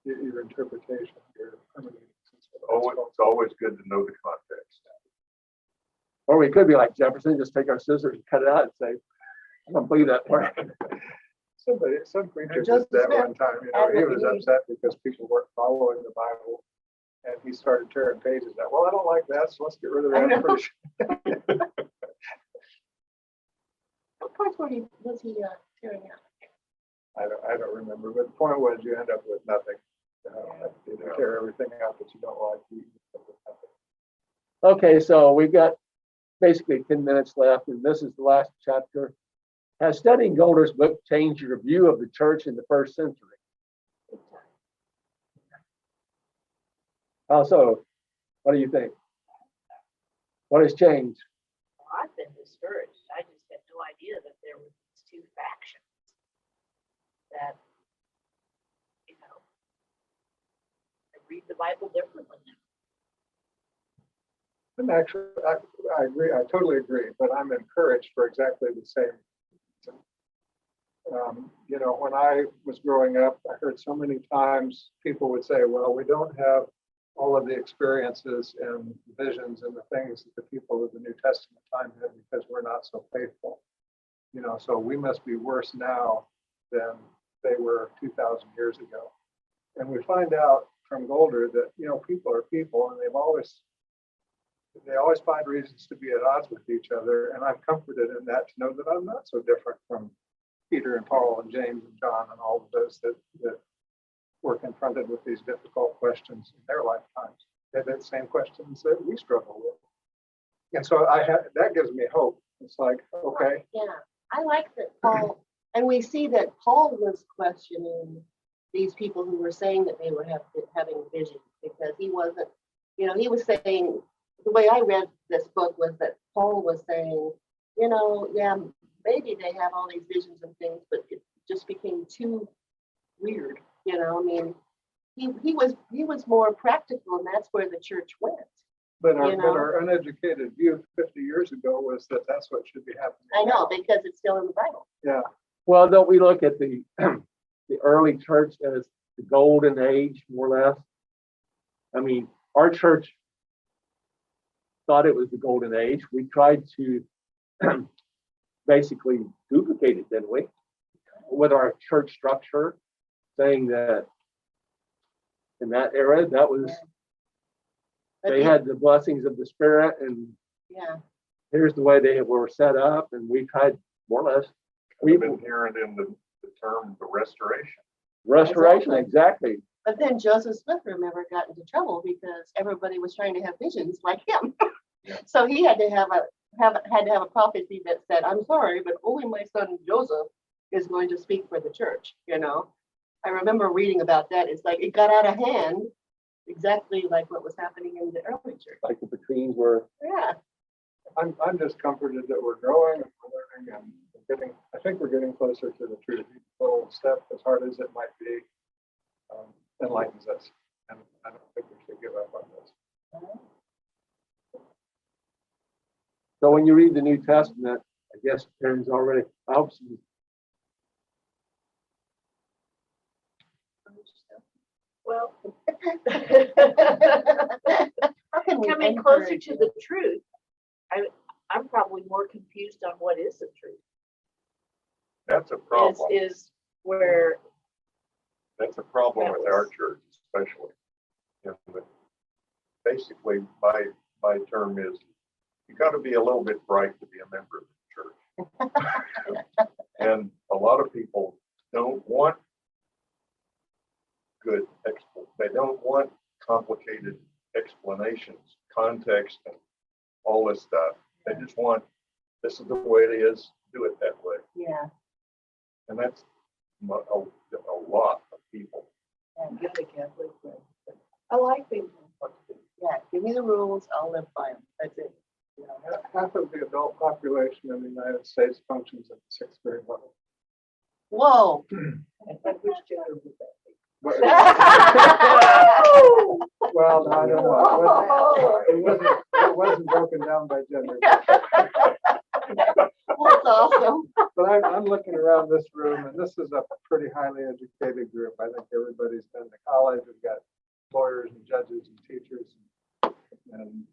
your interpretation, your hermeneutics. It's always good to know the context. or we could be like Jefferson, just take our scissors and cut it out and say, I don't believe that part. Some preacher did Joseph that Smith one time, had he what was he- upset because people weren't following the Bible. And he started tearing pages out. Well, I don't like that, so let's get rid of I that know. first. What parts was he tearing out? I don't remember, but the point was you end up with nothing. You tear everything out that you don't like. You end up with nothing. Okay, so we've got basically 10 minutes left, and this is the last chapter. Has studying Goulder's book changed your view of the church in the first century? Also, what do you think? What has changed? Well, I've been discouraged. I just had no idea that there were these two factions that, they read the Bible differently now. And actually, I agree. I totally agree. But I'm encouraged for exactly the same reason. When I was growing up, I heard so many times people would say, "Well, we don't have all of the experiences and visions and the things that the people of the New Testament time had because we're not so faithful. You know, so we must be worse now than they were 2,000 years ago. And we find out from Goulder that, you know, people are people and they always find reasons to be at odds with each other. And I'm comforted in that to know that I'm not so different from Peter and Paul and James and John and all of those that were confronted with these difficult questions in their lifetimes. They had the same questions that we struggle with. And so that gives me hope. It's like, okay. Yeah, I like that Paul, and we see that Paul was questioning these people who were saying that they were having visions because he wasn't, you know, he was saying, the way I read this book was that Paul was saying, you know, yeah, maybe they have all these visions and things, but it just became too weird. You know, I mean, he was more practical, and that's where the church went. But You know? our uneducated view 50 years ago was that that's what should be happening. I know, now. because it's still in the Bible. Yeah. Well, don't we look at the the early church as the golden age, more or less? I mean, our church thought it was the golden age. We tried to basically duplicate it, didn't we? With our church structure, saying that in that era, that was, But they had the blessings of the Spirit, and yeah, here's the way they were set up, and we tried more or less. We've been hearing in the term the restoration. Restoration, exactly. but then Joseph Smith, remember, got into trouble because everybody was trying to have visions like him. Yeah. So he had to have a prophecy that said, "I'm sorry, but only my son Joseph is going to speak for the church." You know, I remember reading about that. It's like it got out of hand, exactly like what was happening in the early church. Like the Patrines were. Yeah, I'm just comforted that we're growing and we're learning and I think we're getting closer to the truth. Each little step, as hard as it might be, enlightens us. And I don't think we should give up on this. So when you read the New Testament, I guess Karen's already, I hope she, Well, How can we coming closer encourage to it? the truth, I'm probably more confused on what is the truth. That's a problem. Is where, That's a problem That with our was- church, especially. You know, but basically, my term is, you got to be a little bit bright to be a member of the church. And a lot of people don't want good they don't want complicated explanations, context, and all this stuff. They just want, this is the way it is, do it that way. Yeah, And that's a lot of people. I'm a Catholic, but I like being. yeah. Give me the rules, I'll live by them. That's it. You know? Half of the adult population in the United States functions at the 6th grade level. Whoa. Which gender would that be? But- Well, I don't know. It wasn't broken down by gender. That's awesome. But I'm looking around this room, and this is a pretty highly educated group. I think everybody's been to college. We've got lawyers and judges and teachers and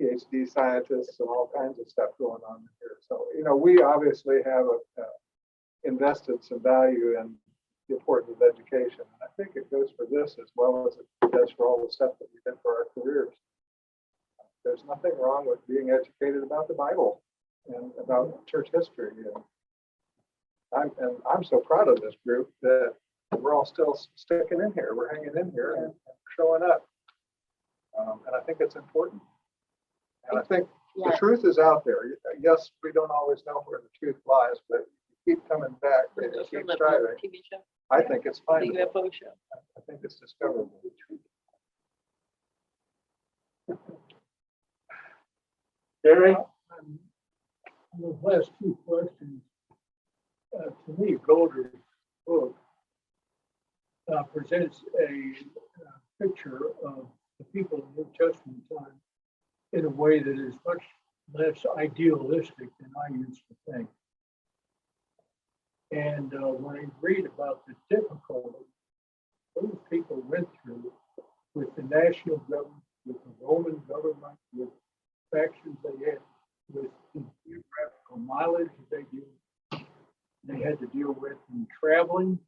PhD scientists and all kinds of stuff going on here. So, you know, we obviously have invested some value in the importance of education. And I think it goes for this as well as it does for all the stuff that we did for our careers. There's nothing wrong with being educated about the Bible and about church history. And I'm so proud of this group that we're all still sticking in here. We're hanging in here and showing up. And I think it's important. And I think the Yeah. truth is out there. Yes, we don't always know where the truth lies, but you keep coming back and keep striving. TV show, I think it's the fine. UFO show. I think it's discoverable. Gary? The last two questions. To me, Goulder's book presents a picture of the people in the New Testament time in a way that is much less idealistic than I used to think. And when I read about the difficulty those people went through with the national government, with the Roman government, with factions they had, with the geographical mileage that they had to deal with in traveling,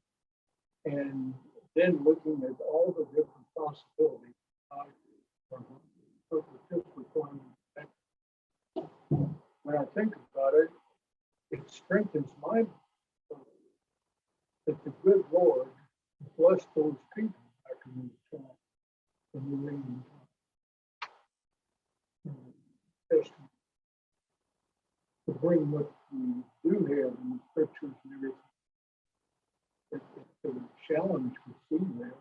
and then looking at all the different possibilities. When I think about it, it strengthens my belief that the good Lord blessed those people back in the time, in the Roman Testament, to bring what we do have in the scriptures and everything. It's a challenge to see there.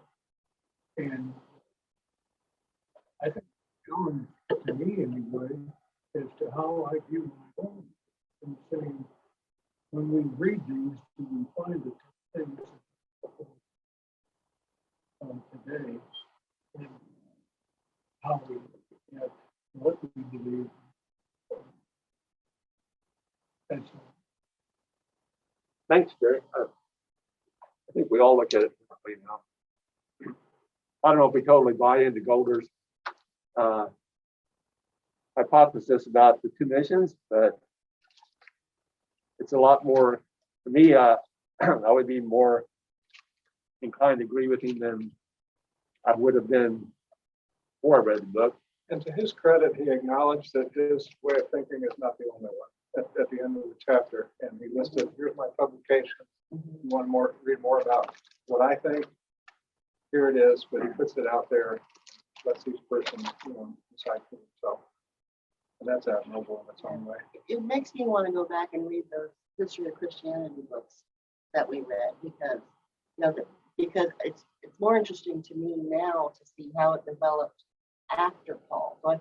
And I think it's a challenge to me anyway, as to how I view my own. And saying, when we read these, do we find the things today, and how we look at what we believe. That's Thanks, Jerry. I think we all look at it differently now. I don't know if we totally buy into Goulder's hypothesis about the two missions, but it's a lot more, to me, I would be more inclined to agree with him than I would have been before I read the book. And to his credit, he acknowledged that his way of thinking is not the only one at the end of the chapter. And he listed, here's my publication. You want more, read more about what I think? Here it is, but he puts it out there, lets each person, decide for themselves. And that's admirable in its own way. It makes me want to go back and read those history of Christianity books that we read, because it's more interesting to me now to see how it developed after Paul. So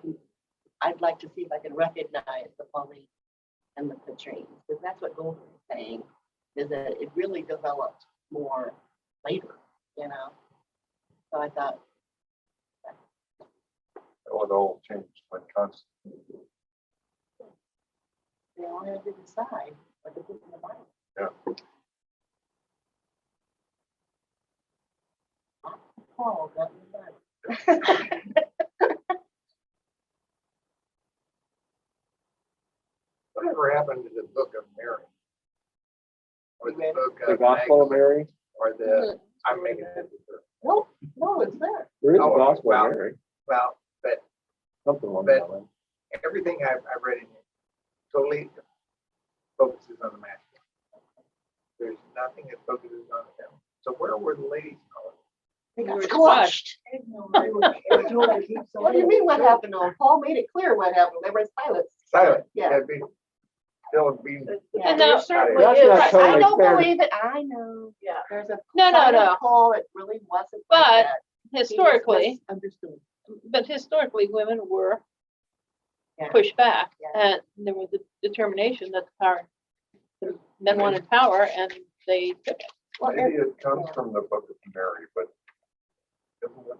I'd like to see if I can recognize the Pauline and the Patrines, because that's what Goulder is saying, is that it really developed more later, So I thought, It all changed when Constantine. they all had to decide what to put in the Bible. Yeah. Paul got in the Bible. Whatever happened to the Book of Mary? Or the book The of Gospel of Mary. Or the, I'm making it. No, it's there. There is a Oh, Gospel well, of Mary. Well, but Something along but- that line. everything I've read in it totally focuses on the masculine. There's nothing that focuses on them. So where were the ladies? They We got were squashed. squashed. What do you mean what happened to them? Paul made it clear what happened. They were silent. Silent. Yeah. They'd be still being. Yeah. And there certainly That's is. not Right, I totally don't fair. believe it. I know. Yeah. There's a No, side of no. Paul that really wasn't But like that. He was Historically, misunderstood. but historically, women were Yeah. pushed back, Yeah. and there was a determination that the men wanted power, and they took it. Well, Maybe it comes from the Book of Mary, but isn't it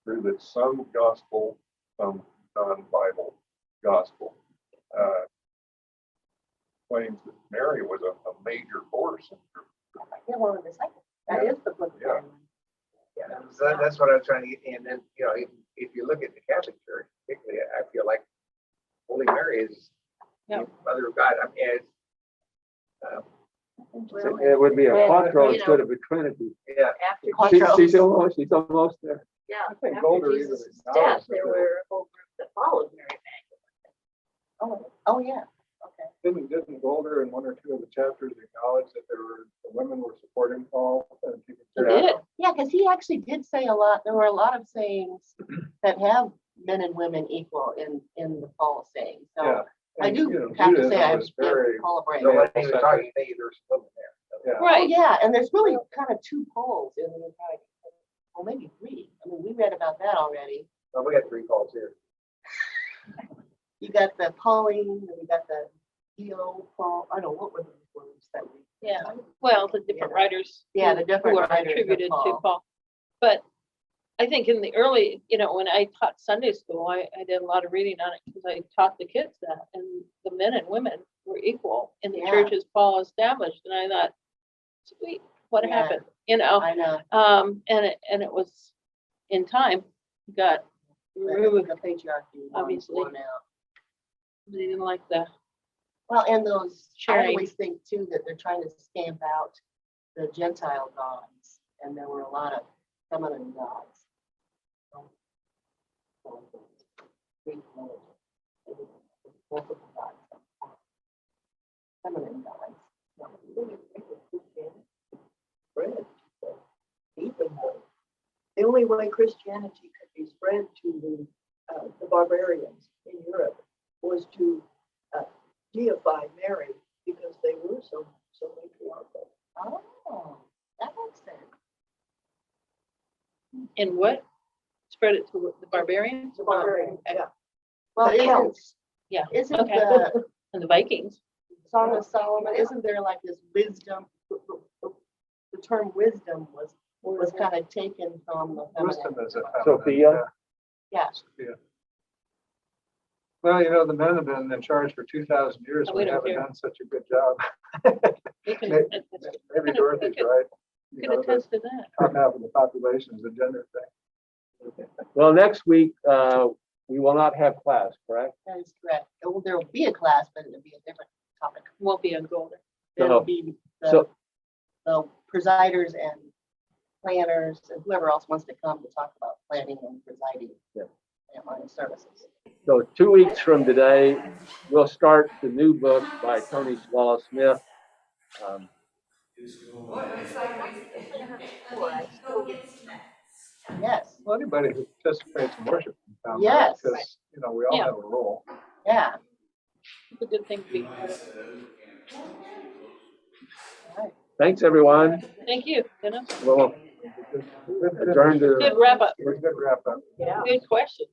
true that some gospel, some non-Bible gospel, claims that Mary was a major force in her. yeah, one of the disciples. That Yeah. is the book. of Yeah. Mary. Yeah, so that's what I was trying to get. And then, if you look at the Catholic Church, particularly, I feel like Holy Mary is Yeah. the Mother of God. I mean, it's, It would be a quattro You instead know. of a trinity. yeah. After Quattro. She's almost there. Yeah, I think after Goulder even Jesus' death, acknowledged there that were a whole group that followed Mary Magdalene. Oh, yeah. Okay. Didn't Goulder in one or two of the chapters acknowledge that the women were supporting Paul and keeping They Yeah. did. Yeah, because he actually did say a lot. There were a lot of sayings that have men and women equal in the Paul saying. So Yeah. I And, do you know, have to Judaism say I was very, give Paul a break. So Oh, when he was talking, there's women there. yeah. Right. yeah, and there's really kind of two poles in the entire, well, maybe three. I mean, we read about that already. Well, we got 3 calls here. You got the Pauline, and you got the EO Paul. I don't know what were those words that we. Yeah. Well, the different writers. Yeah, the who different are writers of attributed to Paul. Paul. But I think in the early, when I taught Sunday school, I did a lot of reading on it because I taught the kids that, and the men and women were equal in the Yeah. churches Paul established, and I thought, sweet, what Yeah. happened? I know. And it was in time. got removed. The patriarchy. Obviously. won out. They didn't like the, Well, and those, I Sharing. always think too, that they're trying to stamp out the Gentile gods, and there were a lot of feminine gods. Greek mythology. Multiple gods. Feminine gods. The only way Christianity could be spread to the barbarians in Europe was to deify Mary because they were so matriarchal. Oh, that makes sense. and what? Spread it to the barbarians? The barbarians, yeah. Well, The isn't, Celts. Yeah, isn't okay. the And the Vikings. Song of Solomon, isn't there like this wisdom? The term wisdom was kind of taken from the Wisdom feminine. is a feminine. Sophia? Yeah, Yeah. Well, you know, the men have been in charge for 2,000 years. Oh, We we don't haven't care. done such a good job. We can, Maybe- we Maybe Dorothy's right. You could know, the attest to that. top half of the population is a gender thing. Well, next week, we will not have class, correct? that is correct. There will be a class, but it'll be a different topic. Won't be on Golden. It'll be So- the presiders and planners and whoever else wants to come to talk about planning and presiding. Yeah. On services. So 2 weeks from today, we'll start the new book by Tony Slaw Smith. Yes, Well, anybody who participates in worship can come. Yes. Because, you know, we all Yeah. have a role. yeah. It's a good thing to be part of. All right. Thanks, everyone. Thank you, Dennis. We'll adjourn to. Good wrap up, It was a good wrap up. good questions.